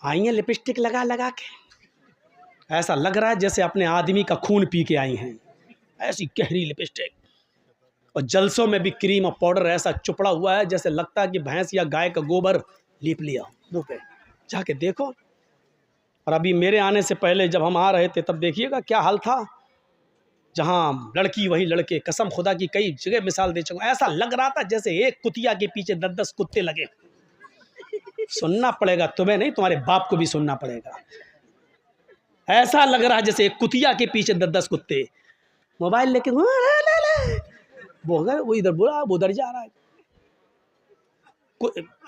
आई हैं लिपस्टिक लगा लगा के, ऐसा लग रहा है जैसे अपने आदमी का खून पी के आई हैं, ऐसी गहरी लिपस्टिक। और जलसों में भी क्रीम और पाउडर ऐसा चुपड़ा हुआ है जैसे लगता है कि भैंस या गाय का गोबर लीप लिया मुँह पे, जाके देखो। और अभी मेरे आने से पहले जब हम आ रहे थे तब देखिएगा क्या हाल था, जहाँ लड़की वही लड़के, कसम खुदा की कई जगह मिसाल दे चुका, ऐसा लग रहा था जैसे एक कुतिया के पीछे 10-10 कुत्ते लगे। सुनना पड़ेगा तुम्हें नहीं, तुम्हारे बाप को भी सुनना पड़ेगा। ऐसा लग रहा है जैसे एक कुतिया के पीछे 10-10 कुत्ते, मोबाइल लेके वो इधर बुरा वो उधर जा रहा है।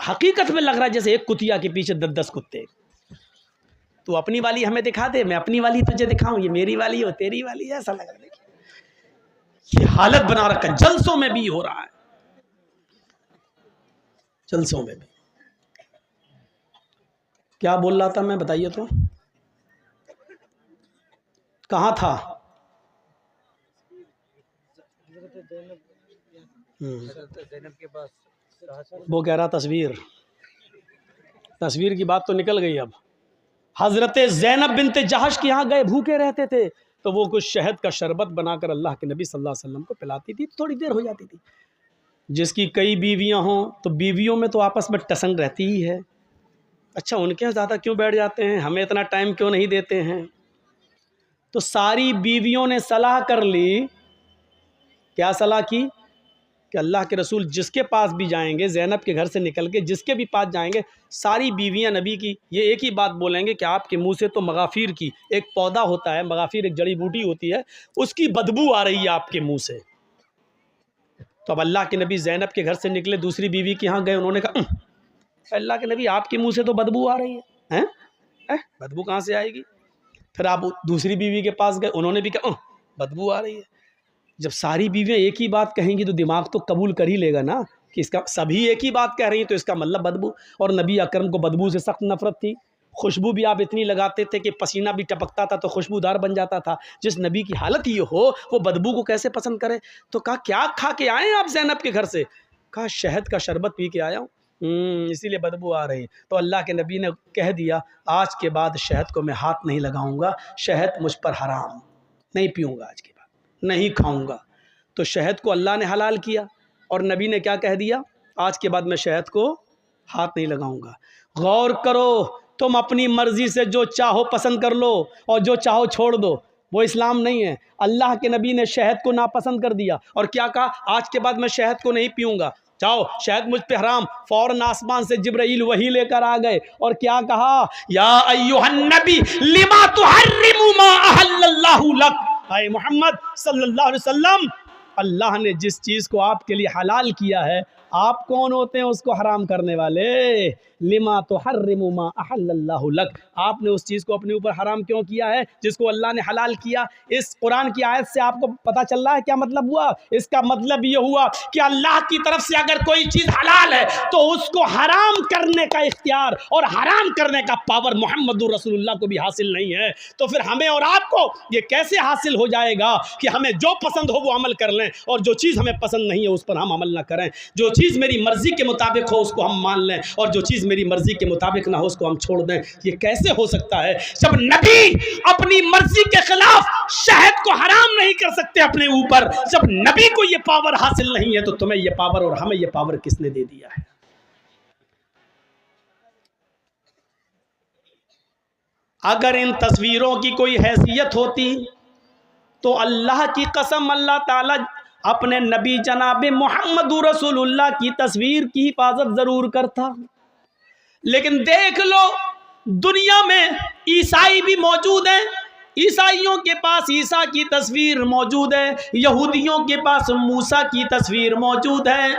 हकीकत में लग रहा है जैसे एक कुतिया के पीछे 10-10 कुत्ते। तू अपनी वाली हमें दिखा दे, मैं अपनी वाली तुझे दिखाऊं, ये मेरी वाली हो तेरी वाली, ऐसा लग रहा है। ये हालत बना रखा, जलसों में भी हो रहा है, जलसों में भी। क्या बोल रहा था मैं, बताइए तो, कहाँ था? के पास वो कह रहा तस्वीर की बात तो निकल गई। अब हजरत ज़ैनब बिनते जहश के यहाँ गए, भूखे रहते थे, तो वो कुछ शहद का शरबत बनाकर अल्लाह के नबी सल्लल्लाहु अलैहि वसल्लम को पिलाती थी, थोड़ी देर हो जाती थी। जिसकी कई बीवियाँ हों तो बीवियों में तो आपस में टसंग रहती ही है। अच्छा, उनके यहाँ ज़्यादा क्यों बैठ जाते हैं, हमें इतना टाइम क्यों नहीं देते हैं? तो सारी बीवियों ने सलाह कर ली, क्या सलाह की कि अल्लाह के रसूल जिसके पास भी जाएंगे, ज़ैनब के घर से निकल के जिसके भी पास जाएंगे, सारी बीवियां नबी की ये एक ही बात बोलेंगे कि आपके मुंह से तो मगाफिर की एक पौधा होता है, मगाफिर एक जड़ी बूटी होती है, उसकी बदबू आ रही है आपके मुंह से। तो अब अल्लाह के नबी ज़ैनब के घर से निकले, दूसरी बीवी के यहाँ गए, उन्होंने कहा अल्लाह के नबी आपके मुँह से तो बदबू आ रही है, बदबू कहाँ से आएगी? फिर आप दूसरी बीवी के पास गए, उन्होंने भी कहा बदबू आ रही है। जब सारी बीवियाँ एक ही बात कहेंगी तो दिमाग तो कबूल कर ही लेगा ना कि इसका सभी एक ही बात कह रही हैं, तो इसका मतलब बदबू। और नबी अकरम को बदबू से सख्त नफरत थी। खुशबू भी आप इतनी लगाते थे कि पसीना भी टपकता था तो खुशबूदार बन जाता था। जिस नबी की हालत ये हो वो बदबू को कैसे पसंद करे? तो कहा क्या खा के आए आप ज़ैनब के घर से? कहा शहद का शरबत पी के आया हूँ, इसीलिए बदबू आ रही। तो अल्लाह के नबी ने कह दिया आज के बाद शहद को मैं हाथ नहीं लगाऊंगा, शहद मुझ पर हराम, नहीं पीऊँगा आज के बाद, नहीं खाऊंगा। तो शहद को अल्लाह ने हलाल किया और नबी ने क्या कह दिया, आज के बाद मैं शहद को हाथ नहीं लगाऊंगा। गौर करो, तुम अपनी मर्जी से जो चाहो पसंद कर लो और जो चाहो छोड़ दो, वो इस्लाम नहीं है। अल्लाह के नबी ने शहद को नापसंद कर दिया और क्या कहा, आज के बाद मैं शहद को नहीं पीऊंगा, जाओ शहद मुझ पे हराम। फौरन आसमान से जिब्राइल वही लेकर आ गए और क्या कहा, या अय्युहन नबी लिमा तुहर्रिमु मा अहल्लल्लाहु लक। हाय मोहम्मद सल्लल्लाहु अलैहि वसल्लम, अल्लाह ने जिस चीज़ को आपके लिए हलाल किया है, आप कौन होते हैं उसको हराम करने वाले? लिमा तुहर्रिमु मा अहल्लल्लाहु लक, आपने उस चीज़ को अपने ऊपर हराम क्यों किया है जिसको अल्लाह ने हलाल किया? इस कुरान की आयत से आपको पता चल रहा है क्या मतलब हुआ? इसका मतलब ये हुआ कि अल्लाह की तरफ से अगर कोई चीज़ हलाल है तो उसको हराम करने का इख्तियार और हराम करने का पावर मोहम्मदुर रसूलुल्लाह को भी हासिल नहीं है। तो फिर हमें और आपको ये कैसे हासिल हो जाएगा कि हमें जो पसंद हो वो अमल कर लें और जो चीज़ हमें पसंद नहीं है उस पर हम अमल ना करें? जो चीज़ मेरी मर्जी के मुताबिक हो उसको हम मान लें और जो चीज़ मेरी मर्जी के मुताबिक ना हो उसको हम छोड़ दें? ये कैसे हो सकता है? जब नबी अपनी मर्जी के खिलाफ शहद को हराम नहीं कर सकते अपने ऊपर, जब नबी को ये पावर हासिल नहीं है तो तुम्हें ये पावर और हमें ये पावर किसने दे दिया है? अगर इन तस्वीरों की कोई हैसियत होती तो अल्लाह की कसम अल्लाह ताला अपने नबी जनाब मोहम्मद रसूलुल्लाह की तस्वीर की हिफाजत ज़रूर करता। लेकिन देख लो, दुनिया में ईसाई भी मौजूद हैं, ईसाइयों के पास ईसा की तस्वीर मौजूद है, यहूदियों के पास मूसा की तस्वीर मौजूद है,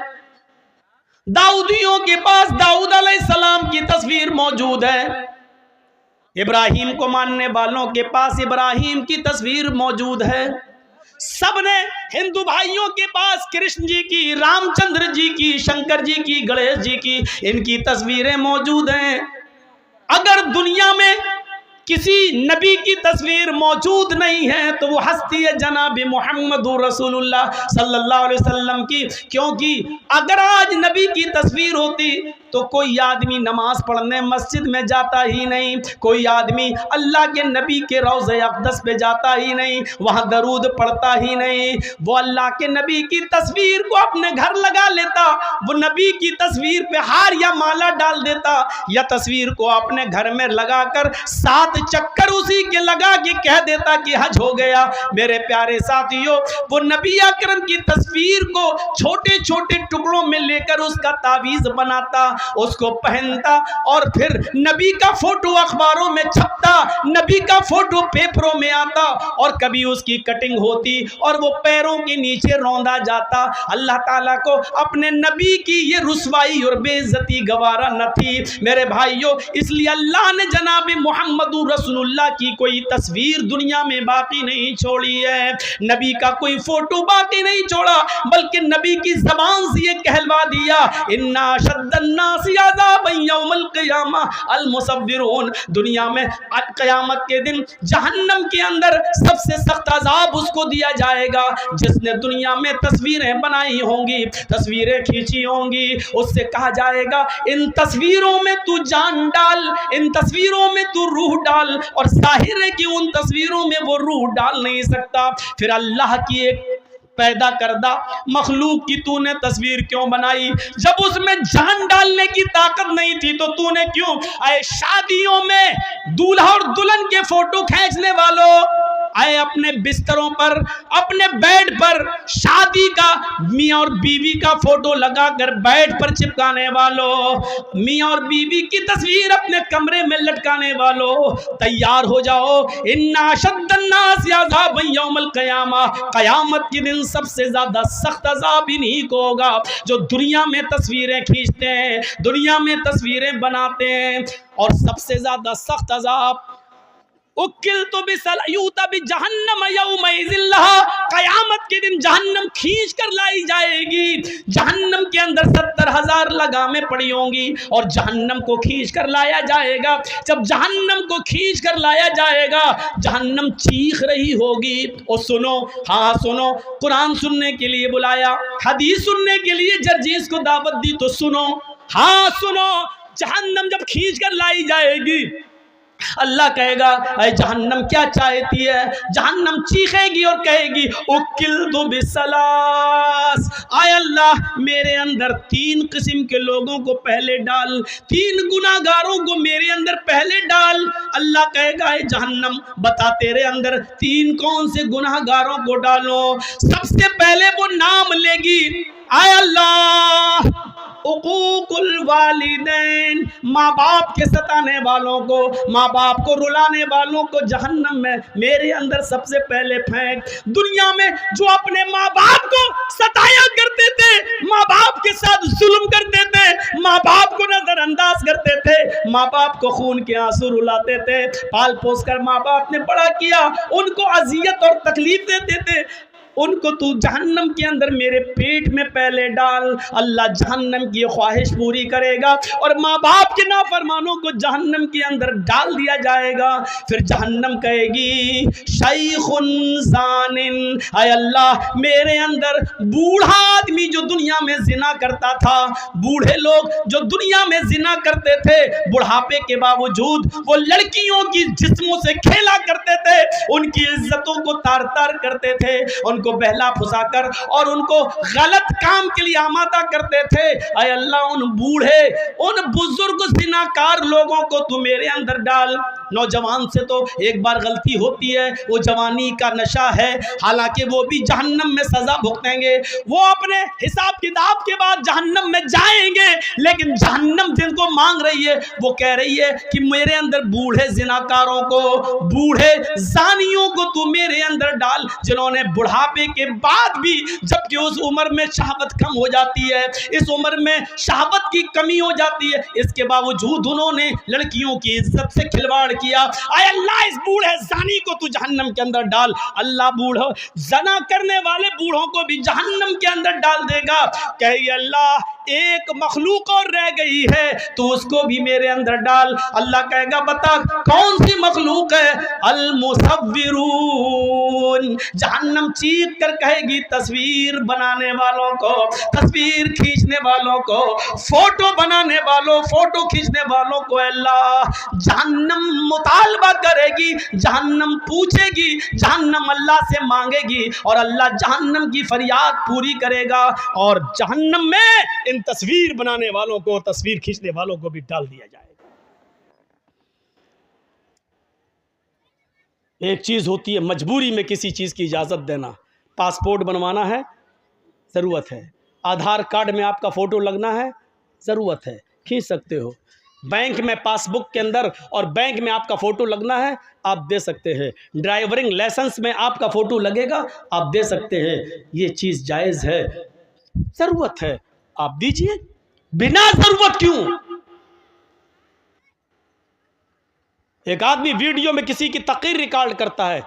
दाऊदियों के पास दाऊद अलैहिस्सलाम की तस्वीर मौजूद है, इब्राहिम को मानने वालों के पास इब्राहिम की तस्वीर मौजूद है। सब ने हिंदू भाइयों के पास कृष्ण जी की, रामचंद्र जी की, शंकर जी की, गणेश जी की, इनकी तस्वीरें मौजूद हैं। अगर दुनिया में किसी नबी की तस्वीर मौजूद नहीं है तो वो हस्ती है जनाब मोहम्मद रसूलुल्लाह सल्लल्लाहु अलैहि वसल्लम की। क्योंकि अगर आज नबी की तस्वीर होती तो कोई आदमी नमाज पढ़ने मस्जिद में जाता ही नहीं, कोई आदमी अल्लाह के नबी के रोज़े अक़दस पे जाता ही नहीं, वहाँ दरूद पढ़ता ही नहीं। वो अल्लाह के नबी की तस्वीर को अपने घर लगा लेता, वो नबी की तस्वीर पे हार या माला डाल देता, या तस्वीर को अपने घर में लगाकर 7 चक्कर उसी के लगा के कह देता कि हज हो गया। मेरे प्यारे साथियों, वो नबी अकरम की तस्वीर को छोटे छोटे टुकड़ों में लेकर उसका तावीज़ बनाता, उसको पहनता, और फिर नबी का फोटो अखबारों में छपता, नबी का फोटो पेपरों में आता, और कभी उसकी कटिंग होती और वो पैरों के नीचे रौंदा जाता। अल्लाह ताला को अपने नबी की ये रुसवाई और बेइज्जती गवारा न थी मेरे भाइयों, इसलिए अल्लाह ने जनाब मुहम्मदुर रसूलुल्लाह की कोई तस्वीर दुनिया में बाकी नहीं छोड़ी है, नबी का कोई फोटो बाकी नहीं छोड़ा, बल्कि नबी की ज़बान से ये कहलवा दिया, इन्ना शद्दन्नासी अज़ाबन यौमल क़ियामा अल मुसव्विरून। दुनिया में क़यामत के दिन जहन्नम के अंदर सबसे सख्त अज़ाब उसको दिया जाएगा जिसने दुनिया में तस्वीरें बनाई होंगी, तस्वीरें खींची होंगी। उससे कहा जाएगा इन तस्वीरों में तू जान डाल, इन तस्वीरों में तू रूह डाल, और जाहिर है कि उन तस्वीरों में वो रूह डाल नहीं सकता। फिर अल्लाह की एक पैदा करदा मखलूक की तूने तस्वीर क्यों बनाई? जब उसमें जान डालने की ताकत नहीं थी तो तूने क्यों? आए शादियों में दूल्हा और दुल्हन के फोटो खींचने वालों, आए अपने बिस्तरों पर, अपने बेड पर शादी का मियाँ और बीवी का फोटो लगाकर बेड पर चिपकाने वालों, मियाँ और बीवी की तस्वीर अपने कमरे में लटकाने वालों, तैयार हो जाओ। इन्ना अशद्दन्नासी अज़ाबन यौमल क़ियामा, क़यामत के दिन सबसे ज़्यादा सख्त अज़ाब इन्हीं को होगा जो दुनिया में तस्वीरें खींचते हैं, दुनिया में तस्वीरें बनाते हैं। और सबसे ज़्यादा सख्त अज़ाब उकिल तो बिसलयूता भी जहन्नम यौमइज़िल्लहा, क़यामत के दिन जहन्नम खींच कर लाई जाएगी। जहन्नम के अंदर 70,000 लगामें पड़ी होंगी और जहन्नम को खींच कर लाया जाएगा। जब जहन्नम को खींच कर लाया जाएगा, जहन्नम चीख रही होगी। और सुनो, हाँ सुनो, कुरान सुनने के लिए बुलाया, हदीस सुनने के लिए जर्जीस को दावत दी, तो सुनो, हाँ सुनो, जहन्नम जब खींच कर लाई जाएगी, अल्लाह कहेगा ऐ जहन्नम क्या चाहती है? जहन्नम चीखेगी और कहेगी उकिल तो बिसलास, आय अल्लाह मेरे अंदर 3 किस्म के लोगों को पहले डाल, 3 गुनाहगारों को मेरे अंदर पहले डाल। अल्लाह कहेगा ऐ जहन्नम बता तेरे अंदर 3 कौन से गुनाहगारों को डालो? सबसे पहले वो नाम लेगी, आय अल्लाह उकूकुल वालिदैन, माँ बाप के सताने वालों को, माँ बाप को रुलाने वालों को जहन्नम में मेरे अंदर सबसे पहले फेंक। दुनिया में जो अपने माँ बाप को सताया करते थे, माँ बाप के साथ जुल्म करते थे, माँ बाप को नजरअंदाज करते थे, माँ बाप को खून के आंसू रुलाते थे, पाल पोस कर माँ बाप ने बड़ा किया, उनको अजियत और तकलीफ देते थे, उनको तू जहन्नम के अंदर मेरे पेट में पहले डाल। अल्लाह जहन्नम की ख्वाहिश पूरी करेगा और माँ बाप के नाफरमानों को जहन्नम के अंदर डाल दिया जाएगा। फिर जहन्नम कहेगी शैखुन ज़ानिन, आय अल्लाह मेरे अंदर बूढ़ा आदमी जो दुनिया में जिना करता था, बूढ़े लोग जो दुनिया में जिना करते थे, बुढ़ापे के बावजूद वो लड़कियों की जिस्मों से खेला करते थे, उनकी इज्जतों को तार तार करते थे, उनको बहला फुसाकर और उनको गलत काम के लिए आमादा करते थे। ऐ अल्लाह उन बूढ़े, उन बुजुर्ग जिनाकार लोगों को तू मेरे अंदर डाल। नौजवान से तो एक बार गलती होती है, वो जवानी का नशा है, हालांकि वो भी जहन्नम में सजा भुगतेंगे, वो अपने हिसाब किताब के बाद जहन्नम में जाएंगे, लेकिन जहन्नम जिनको मांग रही है वो कह रही है कि मेरे अंदर बूढ़े जिनाकारों को, बूढ़े जानियों को तू मेरे अंदर डाल, जिन्होंने बुढ़ापे के बाद भी, जबकि उस उम्र में शहावत कम हो जाती है, इस उम्र में शहावत की कमी हो जाती है, इसके बावजूद उन्होंने लड़कियों की इज्जत से खिलवाड़ किया। आय अल्लाह इस बूढ़े जानी को तू जहन्नम के अंदर डाल। अल्लाह बूढ़ा जना करने वाले बूढ़ों को भी जहन्नम के अंदर डाल देगा। कहे अल्लाह एक मखलूक और रह गई है, तो उसको भी मेरे अंदर डाल। अल्लाह कहेगा बता कौन सी मखलूक है? अल मुसव्विरून। जहन्नम चीख चीख कर कहेगी तस्वीर बनाने वालों को, तस्वीर खींचने वालों को, फोटो बनाने वालों, फोटो खींचने वालों को अल्लाह जहन्नम मुतालबा करेगी, जहन्नम पूछेगी, जहन्नम अल्लाह से मांगेगी और अल्लाह जहन्नम की फरियाद पूरी करेगा और जहन्नम में इन तस्वीर बनाने वालों को, तस्वीर खींचने वालों को भी डाल दिया जाएगा। एक चीज होती है मजबूरी में किसी चीज की इजाजत देना। पासपोर्ट बनवाना है, जरूरत है। आधार कार्ड में आपका फोटो लगना है, जरूरत है, खींच सकते हो। बैंक में पासबुक के अंदर और बैंक में आपका फोटो लगना है, आप दे सकते हैं। ड्राइविंग लाइसेंस में आपका फोटो लगेगा, आप दे सकते हैं। ये चीज जायज है, जरूरत है, आप दीजिए। बिना जरूरत क्यों? एक आदमी वीडियो में किसी की तकरीर रिकॉर्ड करता है,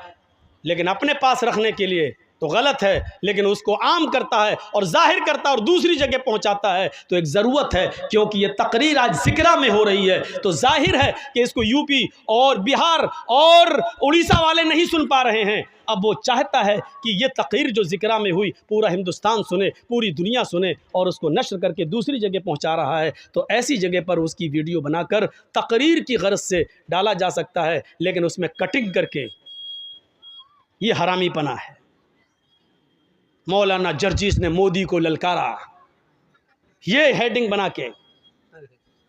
लेकिन अपने पास रखने के लिए तो गलत है, लेकिन उसको आम करता है और जाहिर करता है और दूसरी जगह पहुंचाता है, तो एक ज़रूरत है। क्योंकि ये तकरीर आज जिक्रा में हो रही है, तो जाहिर है कि इसको यूपी और बिहार और उड़ीसा वाले नहीं सुन पा रहे हैं। अब वो चाहता है कि ये तकरीर जो जिक्रा में हुई पूरा हिंदुस्तान सुने, पूरी दुनिया सुने, और उसको नश्र करके दूसरी जगह पहुंचा रहा है। तो ऐसी जगह पर उसकी वीडियो बनाकर तकरीर की गर्ज से डाला जा सकता है, लेकिन उसमें कटिंग करके ये हरामीपना है। मौलाना जर्जीस ने मोदी को ललकारा, ये हेडिंग बना के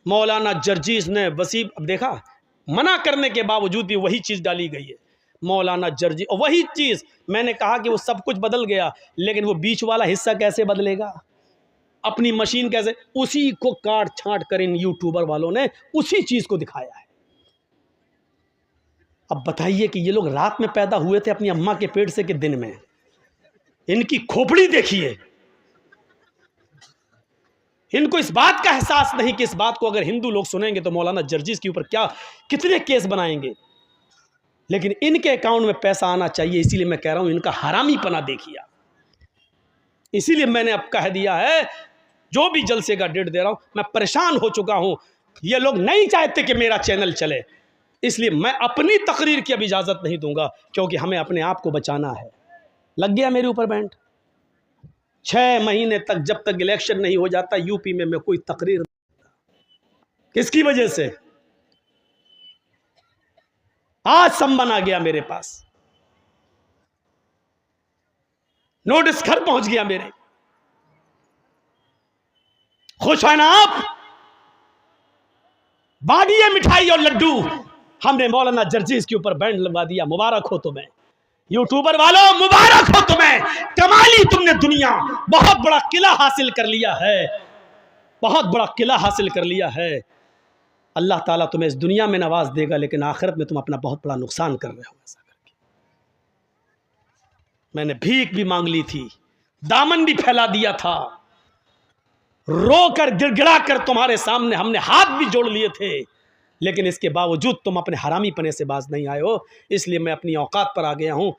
मौलाना जर्जीस ने वसीम, अब देखा मना करने के बावजूद भी वही चीज़ डाली गई है। मौलाना जर्जी, और वही चीज़ मैंने कहा कि वो सब कुछ बदल गया, लेकिन वो बीच वाला हिस्सा कैसे बदलेगा? अपनी मशीन कैसे? उसी को काट छांट कर इन यूट्यूबर वालों ने उसी चीज़ को दिखाया है। अब बताइए कि ये लोग रात में पैदा हुए थे अपनी अम्मा के पेट से कि दिन में? इनकी खोपड़ी देखिए। इनको इस बात का एहसास नहीं कि इस बात को अगर हिंदू लोग सुनेंगे तो मौलाना जर्जीस के ऊपर क्या कितने केस बनाएंगे। लेकिन इनके अकाउंट में पैसा आना चाहिए, इसीलिए मैं कह रहा हूं इनका हरामीपना देखिए। इसीलिए मैंने अब कह दिया है, जो भी जलसे का डेट दे रहा हूं, मैं परेशान हो चुका हूं। ये लोग नहीं चाहते कि मेरा चैनल चले, इसलिए मैं अपनी तकरीर की अब इजाज़त नहीं दूंगा, क्योंकि हमें अपने आप को बचाना है। लग गया मेरे ऊपर बैंड। 6 महीने तक जब तक इलेक्शन नहीं हो जाता यूपी में मैं कोई तकरीर, किसकी वजह से? आज सम्मन आ गया मेरे पास, नोटिस घर पहुंच गया मेरे। खुश है ना आप? बांटिए मिठाई और लड्डू। हमने मौलाना जर्जीस के ऊपर बैंड लगवा दिया। मुबारक हो तुम्हें यूट्यूबर वालों, मुबारक हो तुम्हें। कमाली तुमने दुनिया, बहुत बड़ा किला हासिल कर लिया है, बहुत बड़ा किला हासिल कर लिया है। अल्लाह ताला तुम्हें इस दुनिया में नवाज देगा, लेकिन आखिरत में तुम अपना बहुत बड़ा नुकसान कर रहे हो ऐसा करके। मैंने भीख भी मांग ली थी, दामन भी फैला दिया था, रो कर गिड़गिड़ा कर तुम्हारे सामने हमने हाथ भी जोड़ लिए थे, लेकिन इसके बावजूद तुम अपने हरामीपने से बाज नहीं आए हो। इसलिए मैं अपनी औकात पर आ गया हूं।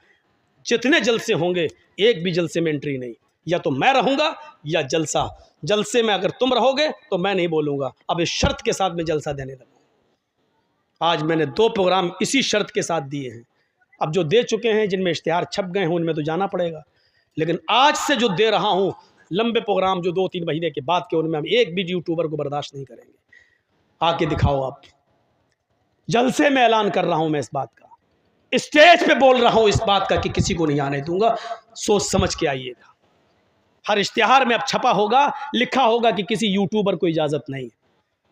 जितने जलसे होंगे, एक भी जलसे में एंट्री नहीं। या तो मैं रहूंगा या जलसा। जलसे में अगर तुम रहोगे तो मैं नहीं बोलूंगा। अब इस शर्त के साथ मैं जलसा देने लगा। आज मैंने 2 प्रोग्राम इसी शर्त के साथ दिए हैं। अब जो दे चुके हैं, जिनमें इश्तिहार छप गए हैं, उनमें तो जाना पड़ेगा, लेकिन आज से जो दे रहा हूं लंबे प्रोग्राम जो 2-3 महीने के बाद के, उनमें हम एक भी यूट्यूबर को बर्दाश्त नहीं करेंगे। आके दिखाओ आप। जलसे में ऐलान कर रहा हूं मैं इस बात का, स्टेज पे बोल रहा हूं इस बात का कि किसी को नहीं आने दूंगा। सोच समझ के आइएगा। हर इश्तिहार में अब छपा होगा, लिखा होगा कि किसी यूट्यूबर को इजाज़त नहीं।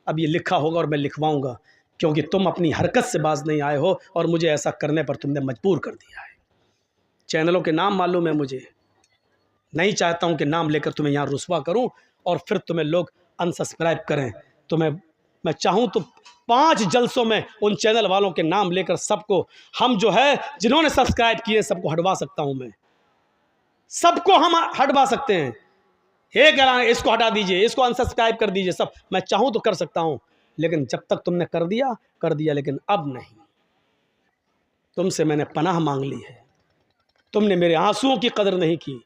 अब ये लिखा होगा और मैं लिखवाऊंगा, क्योंकि तुम अपनी हरकत से बाज नहीं आए हो और मुझे ऐसा करने पर तुमने मजबूर कर दिया है। चैनलों के नाम मालूम है मुझे, नहीं चाहता हूं कि नाम लेकर तुम्हें यहाँ रुसवा करूं और फिर तुम्हें लोग अनसब्सक्राइब करें। तुम्हें मैं चाहूं तो 5 जलसों में उन चैनल वालों के नाम लेकर सबको, हम जो है जिन्होंने सब्सक्राइब किए, सबको हटवा सकता हूं मैं। सबको हम हटवा सकते हैं। एक इसको हटा दीजिए, इसको अनसब्सक्राइब कर दीजिए, सब मैं चाहूं तो कर सकता हूं। लेकिन जब तक तुमने कर दिया, लेकिन अब नहीं। तुमसे मैंने पनाह मांग ली है। तुमने मेरे आंसुओं की कदर नहीं की।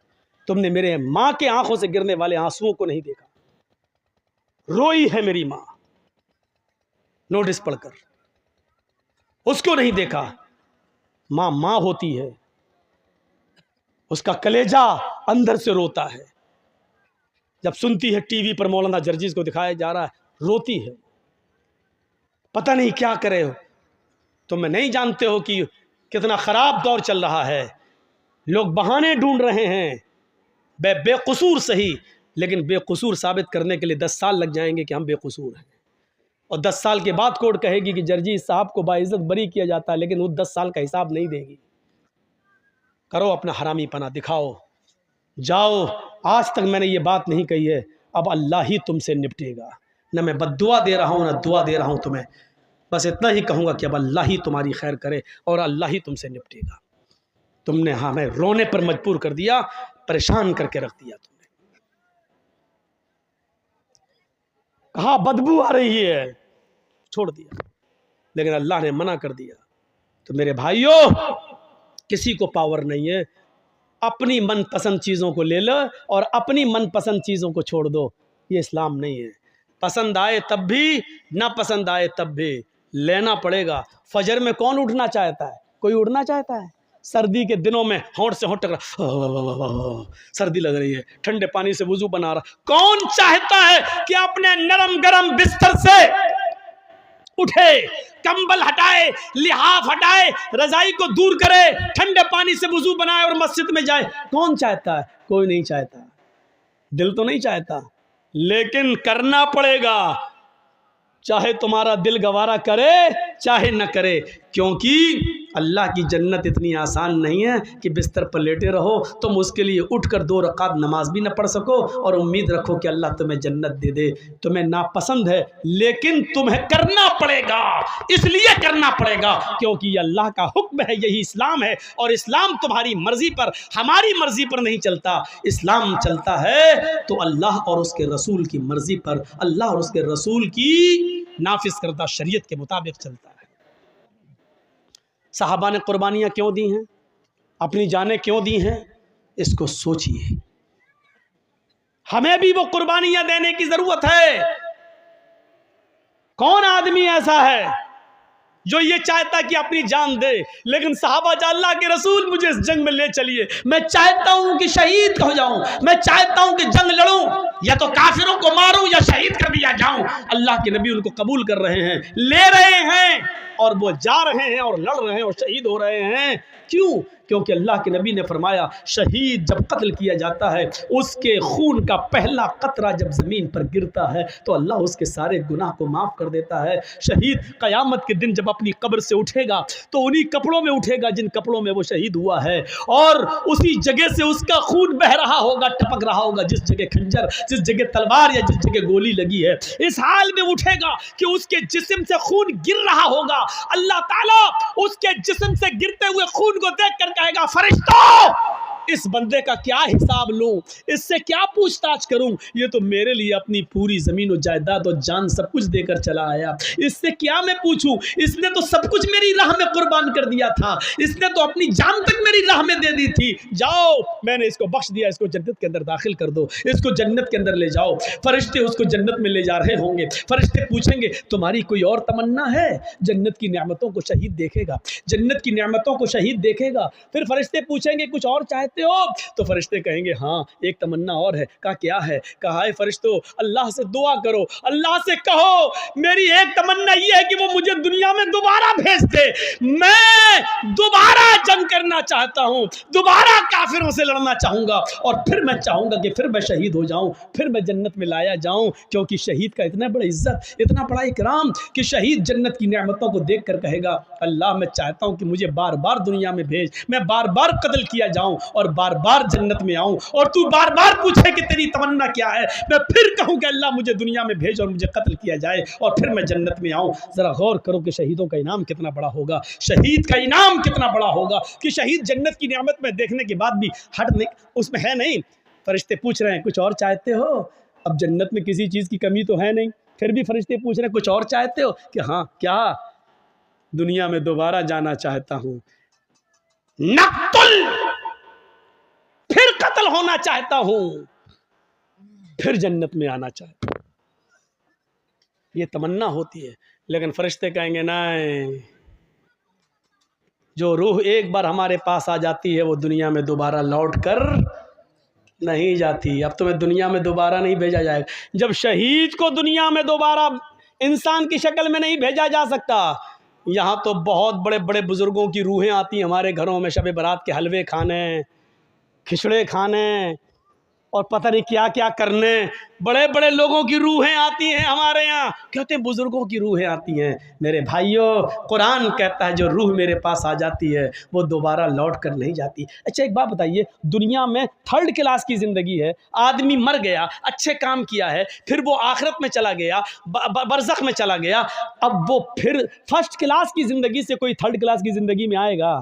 तुमने मेरे माँ के आंखों से गिरने वाले आंसुओं को नहीं देखा। रोई है मेरी माँ नोटिस पढ़कर, उसको नहीं देखा। माँ माँ होती है, उसका कलेजा अंदर से रोता है। जब सुनती है टीवी पर मौलाना जर्जीज को दिखाया जा रहा है, रोती है, पता नहीं क्या करे हो। तुम नहीं जानते हो कि कितना ख़राब दौर चल रहा है। लोग बहाने ढूंढ रहे हैं, बेकसूर सही, लेकिन बेकसूर साबित करने के लिए 10 साल लग जाएंगे कि हम बेकसूर हैं। और 10 साल के बाद कोर्ट कहेगी कि जर्जीज साहब को बाइज्जत बरी किया जाता है, लेकिन वो 10 साल का हिसाब नहीं देगी। करो अपना हरामीपना, दिखाओ, जाओ। आज तक मैंने ये बात नहीं कही है, अब अल्लाह ही तुमसे निपटेगा। न मैं बद्दुआ दे रहा हूँ, न दुआ दे रहा हूँ तुम्हें। बस इतना ही कहूँगा कि अब अल्लाह ही तुम्हारी खैर करे और अल्लाह ही तुमसे निपटेगा। तुमने हमें रोने पर मजबूर कर दिया, परेशान करके रख दिया। तुमने कहा बदबू आ रही है, छोड़ दिया, लेकिन अल्लाह ने मना कर दिया। तो मेरे भाइयों, किसी को पावर नहीं है, अपनी मनपसंद चीज़ों को ले लो और अपनी मनपसंद चीज़ों को छोड़ दो। ये इस्लाम नहीं है। पसंद आए तब भी, ना पसंद आए तब भी लेना पड़ेगा। फजर में कौन उठना चाहता है? कोई उठना चाहता है? सर्दी के दिनों में होंठ से होंठ टकरा, सर्दी लग रही है, ठंडे पानी से वुजू बना रहा। कौन चाहता है कि अपने नरम गरम बिस्तर से उठे, कंबल हटाए, लिहाफ हटाए, रजाई को दूर करे, ठंडे पानी से वुजू बनाए और मस्जिद में जाए? कौन चाहता है? कोई नहीं चाहता। दिल तो नहीं चाहता, लेकिन करना पड़ेगा, चाहे तुम्हारा दिल गवारा करे चाहे न करे, क्योंकि अल्लाह की जन्नत इतनी आसान नहीं है कि बिस्तर पर लेटे रहो, तुम उसके लिए उठकर 2 रकात नमाज भी न पढ़ सको और उम्मीद रखो कि अल्लाह तुम्हें जन्नत दे दे। तुम्हें नापसंद है, लेकिन तुम्हें करना पड़ेगा। इसलिए करना पड़ेगा क्योंकि ये अल्लाह का हुक्म है, यही इस्लाम है। और इस्लाम तुम्हारी मर्जी पर, हमारी मर्जी पर नहीं चलता। इस्लाम चलता है तो अल्लाह और उसके रसूल की मर्जी पर, अल्लाह और उसके रसूल की नाफिज करदा शरीयत के मुताबिक चलता है। सहाबा ने कुर्बानियाँ क्यों दी हैं, अपनी जानें क्यों दी हैं, इसको सोचिए। हमें भी वो कुर्बानियाँ देने की ज़रूरत है। कौन आदमी ऐसा है जो ये चाहता कि अपनी जान दे? लेकिन सहाबा, अल्लाह के रसूल मुझे इस जंग में ले चलिए, मैं चाहता हूं कि शहीद हो जाऊं, मैं चाहता हूं कि जंग लड़ूं, या तो काफिरों को मारूं या शहीद कर दिया जाऊं। अल्लाह के नबी उनको कबूल कर रहे हैं, ले रहे हैं, और वो जा रहे हैं और लड़ रहे हैं और शहीद हो रहे हैं। क्यों? क्योंकि अल्लाह के नबी ने फरमाया, शहीद जब कत्ल किया जाता है, उसके खून का पहला कतरा जब ज़मीन पर गिरता है तो अल्लाह उसके सारे गुनाह को माफ़ कर देता है। शहीद क़यामत के दिन जब अपनी कब्र से उठेगा तो उन्हीं कपड़ों में उठेगा जिन कपड़ों में वो शहीद हुआ है, और उसी जगह से उसका खून बह रहा होगा, टपक रहा होगा, जिस जगह खंजर, जिस जगह तलवार या जिस जगह गोली लगी है। इस हाल में उठेगा कि उसके जिस्म से खून गिर रहा होगा। अल्लाह ताला उसके जिस्म से गिरते हुए खून को देख कर कहेगा, फरिश्तों, इस बंदे का क्या हिसाब लूं, इससे क्या पूछताछ करूं? ये तो मेरे लिए अपनी पूरी जमीन और जायदाद और जान सब कुछ देकर चला आया, इससे क्या मैं पूछूं? इसने तो सब कुछ मेरी राह में कुर्बान कर दिया था, इसने तो अपनी जान तक मेरी राह में दे दी थी। जाओ, मैंने इसको बख्श दिया, इसको जन्नत के अंदर दाखिल कर दो, इसको जन्नत के अंदर ले जाओ। फरिश्ते उसको जन्नत में ले जा रहे होंगे। फरिश्ते पूछेंगे, तुम्हारी कोई और तमन्ना है? जन्नत की नेमतों को शहीद देखेगा, जन्नत की नेमतों को शहीद देखेगा। फिर फरिश्ते पूछेंगे, कुछ और चाहते हो? तो फरिश्ते कहेंगे, हाँ, एक तमन्ना और है। कहा, क्या है? कहा, है फरिश्तों, अल्लाह से दुआ करो, अल्लाह से कहो, मेरी एक तमन्ना ये है कि वो मुझे दुनिया में दोबारा भेज दे, मैं दोबारा जंग करना चाहता हूं, दोबारा काफिरों से लड़ना चाहूंगा, और फिर मैं चाहूंगा कि फिर मैं शहीद हो जाऊं, फिर मैं जन्नत में लाया जाऊं। क्योंकि शहीद का इतना बड़ा इज्जत, इतना बड़ा इकराम कि शहीद जन्नत की नेमतों को देख कर कहेगा, अल्लाह, मैं चाहता हूं कि मुझे बार बार दुनिया में भेज, मैं बार बार कत्ल किया जाऊं और बार बार जन्नत में आऊं, और तू बार बार पूछे कि तेरी तमन्ना क्या है, मैं फिर कहूं कि अल्लाह मुझे दुनिया में भेज और मुझे कत्ल किया जाए और फिर मैं जन्नत में आऊं। जरा गौर करो कि शहीदों का इनाम कितना बड़ा होगा, शहीद का इनाम कितना बड़ा होगा कि शहीद जन्नत की नेमत में देखने के बाद भी हट नहीं, उसमें है नहीं। फरिश्ते पूछ रहे हैं, कुछ और चाहते हो? अब जन्नत में किसी चीज़ की कमी तो है नहीं, फिर भी फरिश्ते पूछ रहे हैं, कुछ और चाहते हो? कि हाँ, क्या? दुनिया में दोबारा जाना चाहता हूं, नक्तुल, फिर कत्ल होना चाहता हूं, फिर जन्नत में आना चाहता हूं। ये तमन्ना होती है। लेकिन फरिश्ते कहेंगे, नहीं, जो रूह एक बार हमारे पास आ जाती है वो दुनिया में दोबारा लौट कर नहीं जाती। अब तुम्हें दुनिया में दोबारा नहीं भेजा जाएगा। जब शहीद को दुनिया में दोबारा इंसान की शक्ल में नहीं भेजा जा सकता, यहाँ तो बहुत बड़े बड़े बुज़ुर्गों की रूहें आती हैं हमारे घरों में, शब बारात के हलवे खाने, खिचड़े खाने और पता नहीं क्या क्या करने। बड़े बड़े लोगों की रूहें आती हैं हमारे यहाँ, कहते हैं बुज़ुर्गों की रूहें आती हैं। मेरे भाइयों, कुरान कहता है जो रूह मेरे पास आ जाती है वो दोबारा लौट कर नहीं जाती। अच्छा एक बात बताइए, दुनिया में थर्ड क्लास की ज़िंदगी है, आदमी मर गया, अच्छे काम किया है, फिर वो आखिरत में चला गया, बरज़ख में चला गया, अब वो फिर फर्स्ट क्लास की ज़िंदगी से कोई थर्ड क्लास की ज़िंदगी में आएगा?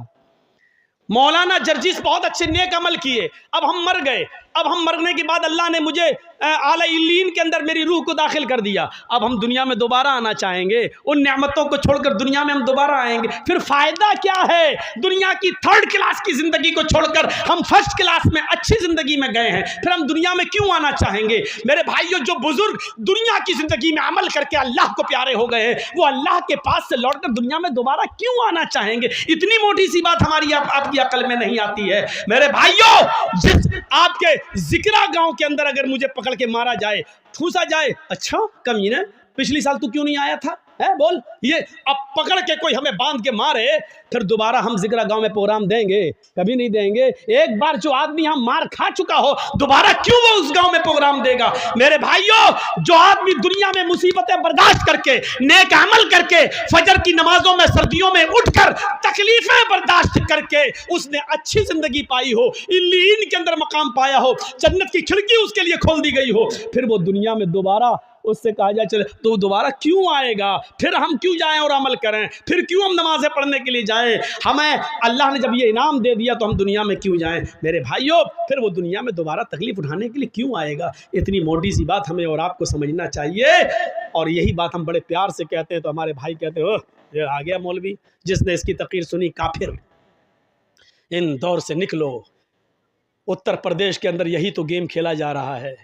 मौलाना जर्जिस बहुत अच्छे नेक अमल किए, अब हम मर गए, अब हम मरने के बाद अल्लाह ने मुझे आला इल्लीन के अंदर मेरी रूह को दाखिल कर दिया। अब हम दुनिया में दोबारा आना चाहेंगे, उन नेमतों को छोड़कर दुनिया में हम दोबारा आएंगे, फिर फ़ायदा क्या है? दुनिया की थर्ड क्लास की ज़िंदगी को छोड़कर हम फर्स्ट क्लास में अच्छी ज़िंदगी में गए हैं, फिर हम दुनिया में क्यों आना चाहेंगे? मेरे भाइयों, जो बुज़ुर्ग दुनिया की ज़िंदगी में अमल करके अल्लाह को प्यारे हो गए हैं, वो अल्लाह के पास से लौटकर दुनिया में दोबारा क्यों आना चाहेंगे? इतनी मोटी सी बात हमारी आपकी अकल में नहीं आती है। मेरे भाइयों, जिस आपके जिक्रा गांव के अंदर अगर मुझे पकड़ के मारा जाए, ठूसा जाए, अच्छा कमीने पिछली साल तू क्यों नहीं आया था, है बोल, ये अब पकड़ के कोई हमें बांध के मारे, फिर दोबारा हम जिक्रा गांव में प्रोग्राम देंगे? कभी नहीं देंगे। एक बार जो आदमी यहाँ मार खा चुका हो, दोबारा क्यों वो उस गांव में प्रोग्राम देगा? मेरे भाइयों, जो आदमी दुनिया में मुसीबतें बर्दाश्त करके, नेक अमल करके, फजर की नमाजों में सर्दियों में उठकर तकलीफें बर्दाश्त करके उसने अच्छी जिंदगी पाई हो, इल्लीन के अंदर मकाम पाया हो, जन्नत की खिड़की उसके लिए खोल दी गई हो, फिर वो दुनिया में दोबारा उससे कहा जाए चले तो दोबारा क्यों आएगा? फिर हम क्यों जाएं और अमल करें? फिर क्यों हम नमाज़ें पढ़ने के लिए जाएं? हमें अल्लाह ने जब ये इनाम दे दिया तो हम दुनिया में क्यों जाएं? मेरे भाइयों, फिर वो दुनिया में दोबारा तकलीफ उठाने के लिए क्यों आएगा? इतनी मोटी सी बात हमें और आपको समझना चाहिए। और यही बात हम बड़े प्यार से कहते हैं तो हमारे भाई कहते हो ये आ गया मौलवी, जिसने इसकी तकरीर सुनी काफिर, इन दौर से निकलो। उत्तर प्रदेश के अंदर यही तो गेम खेला जा रहा है,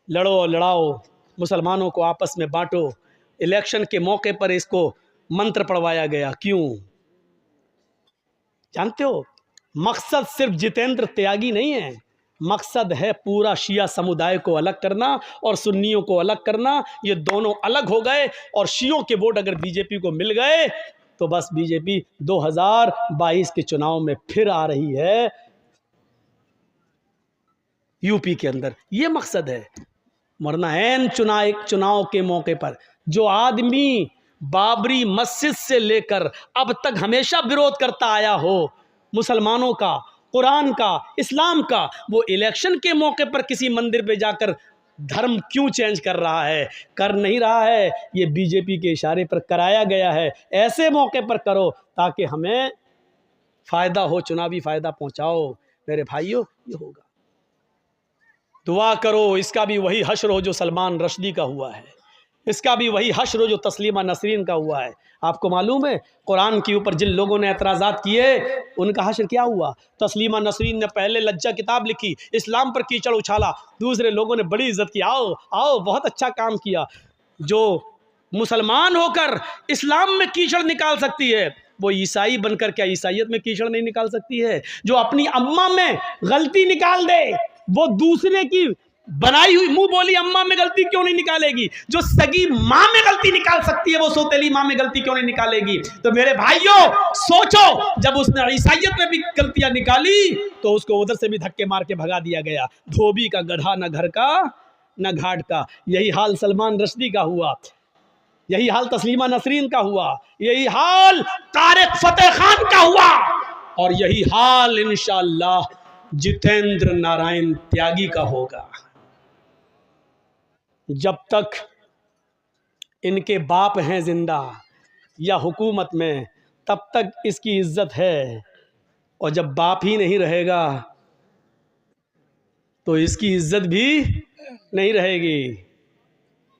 लड़ो और लड़ाओ, मुसलमानों को आपस में बांटो। इलेक्शन के मौके पर इसको मंत्र पढ़वाया गया, क्यों जानते हो? मकसद सिर्फ जितेंद्र त्यागी नहीं है, मकसद है पूरा शिया समुदाय को अलग करना और सुन्नियों को अलग करना। ये दोनों अलग हो गए और शियों के वोट अगर बीजेपी को मिल गए तो बस बीजेपी 2022 के चुनाव में फिर आ रही है यूपी के अंदर। ये मकसद है। वरना ऐन चुनाव के मौके पर जो आदमी बाबरी मस्जिद से लेकर अब तक हमेशा विरोध करता आया हो मुसलमानों का, कुरान का, इस्लाम का, वो इलेक्शन के मौके पर किसी मंदिर पे जाकर धर्म क्यों चेंज कर रहा है? कर नहीं रहा है, ये बीजेपी के इशारे पर कराया गया है। ऐसे मौके पर करो ताकि हमें फ़ायदा हो, चुनावी फ़ायदा पहुंचाओ। मेरे भाइयों, ये होगा। दुआ करो इसका भी वही हश्र हो जो सलमान रश्दी का हुआ है, इसका भी वही हश्र हो जो तस्लीमा नसरीन का हुआ है। आपको मालूम है कुरान के ऊपर जिन लोगों ने एतराज़ात किए उनका हश्र क्या हुआ? तस्लीमा नसरीन ने पहले लज्जा किताब लिखी, इस्लाम पर कीचड़ उछाला, दूसरे लोगों ने बड़ी इज्जत की, आओ आओ बहुत अच्छा काम किया। जो मुसलमान होकर इस्लाम में कीचड़ निकाल सकती है वो ईसाई बनकर क्या ईसाइयत में कीचड़ नहीं निकाल सकती है? जो अपनी अम्मा में गलती निकाल दे वो दूसरे की बनाई हुई मुंह बोली अम्मा में गलती क्यों नहीं निकालेगी? जो सगी माँ में गलती निकाल सकती है वो सौतेली माँ में गलती क्यों नहीं निकालेगी? तो मेरे भाइयों सोचो, जब उसने ईसाइयत में भी गलतियां निकाली तो उसको उधर से भी धक्के मार के भगा दिया गया। धोबी का गधा न घर का न घाट का। यही हाल सलमान रश्दी का हुआ, यही हाल तस्लीमा नसरीन का हुआ, यही हाल तारिक फतेह खान का हुआ और यही हाल इंशाअल्लाह जितेंद्र नारायण त्यागी का होगा। जब तक इनके बाप हैं जिंदा या हुकूमत में तब तक इसकी इज्जत है, और जब बाप ही नहीं रहेगा तो इसकी इज्जत भी नहीं रहेगी,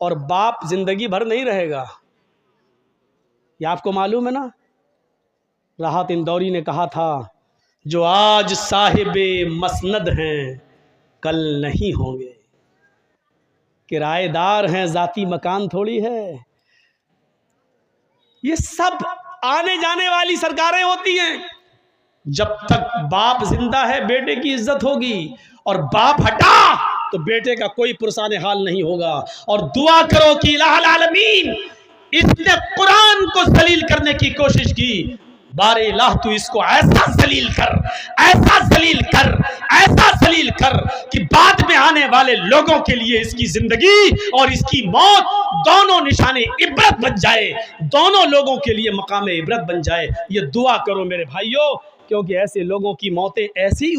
और बाप जिंदगी भर नहीं रहेगा। ये आपको मालूम है ना? राहत इंदौरी ने कहा था जो आज साहिबे मसनद हैं कल नहीं होंगे, किराएदार हैं, जाती मकान थोड़ी है। ये सब आने जाने वाली सरकारें होती हैं। जब तक बाप जिंदा है बेटे की इज्जत होगी, और बाप हटा तो बेटे का कोई पुरसाने हाल नहीं होगा। और दुआ करो कि इलाहुल आलमीन इसने कुरान को जलील करने की कोशिश की, बारे इलाह तू इसको ऐसा जलील कर, ऐसा जलील कर, ऐसा जलील कर कि बाद में आने वाले लोगों के लिए इसकी जिंदगी और इसकी मौत दोनों निशाने इबरत बन जाए, दोनों लोगों के लिए मकाम इबरत बन जाए। ये दुआ करो मेरे भाइयों, क्योंकि ऐसे लोगों की मौतें ऐसी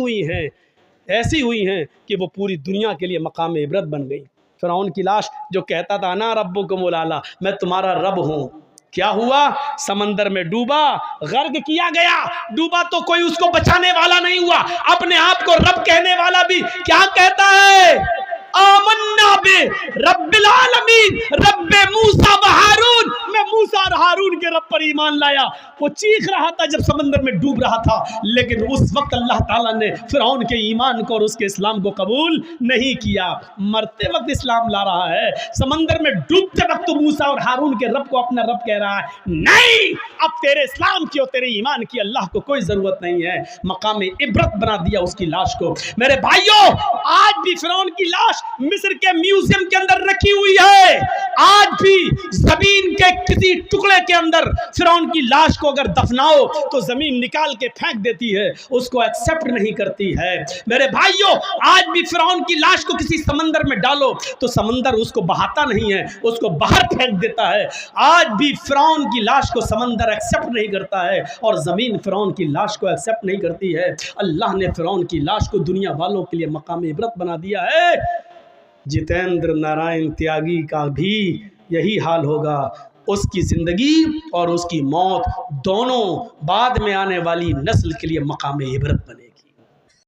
हुई हैं कि वो पूरी दुनिया के लिए मकाम इबरत बन गई। फिरौन की लाश जो कहता था ना रब्बुकुमुल आला, मैं तुम्हारा रब हूँ, क्या हुआ? समंदर में डूबा, गर्क किया गया। डूबा तो कोई उसको बचाने वाला नहीं हुआ। अपने आप को रब कहने वाला भी क्या कहता है? आमन्ना बे रब्बिल आलमीन, रब्बे मूसा व हारून, मैं मूसा और हारून के रब पर ईमान लाया। वो चीख रहा था जब समंदर में डूब रहा था, लेकिन उस वक्त अल्लाह ताला ने फिरौन के ईमान को और उसके इस्लाम को कबूल नहीं किया। मरते वक्त इस्लाम ला रहा है, समंदर में डूबते वक्त तो मूसा और हारून के रब को अपना रब कह रहा है। नहीं, अब तेरे इस्लाम की और तेरे ईमान की अल्लाह को कोई जरूरत नहीं है। मकाम इबरत बना दिया उसकी लाश को। मेरे भाइयों, आज भी फिरौन की लाश मिस्र के म्यूजियम के अंदर रखी हुई है। आज भी जमीन के किसी टुकड़े के अंदर फिरौन की लाश को अगर दफनाओ तो जमीन निकाल के फेंक देती है, उसको एक्सेप्ट नहीं करती है। मेरे भाइयों, आज भी फिरौन की लाश को किसी समंदर में डालो तो समंदर उसको बहाता नहीं है, उसको बाहर फेंक देता है। आज भी फिरौन की लाश को समंदर एक्सेप्ट नहीं करता है और जमीन फिरौन की लाश को एक्सेप्ट नहीं करती है। अल्लाह ने फिरौन की लाश को दुनिया वालों के लिए मकाम इबरत बना दिया है। जितेंद्र नारायण त्यागी का भी यही हाल होगा। उसकी ज़िंदगी और उसकी मौत दोनों बाद में आने वाली नस्ल के लिए मकाम इबरत बने।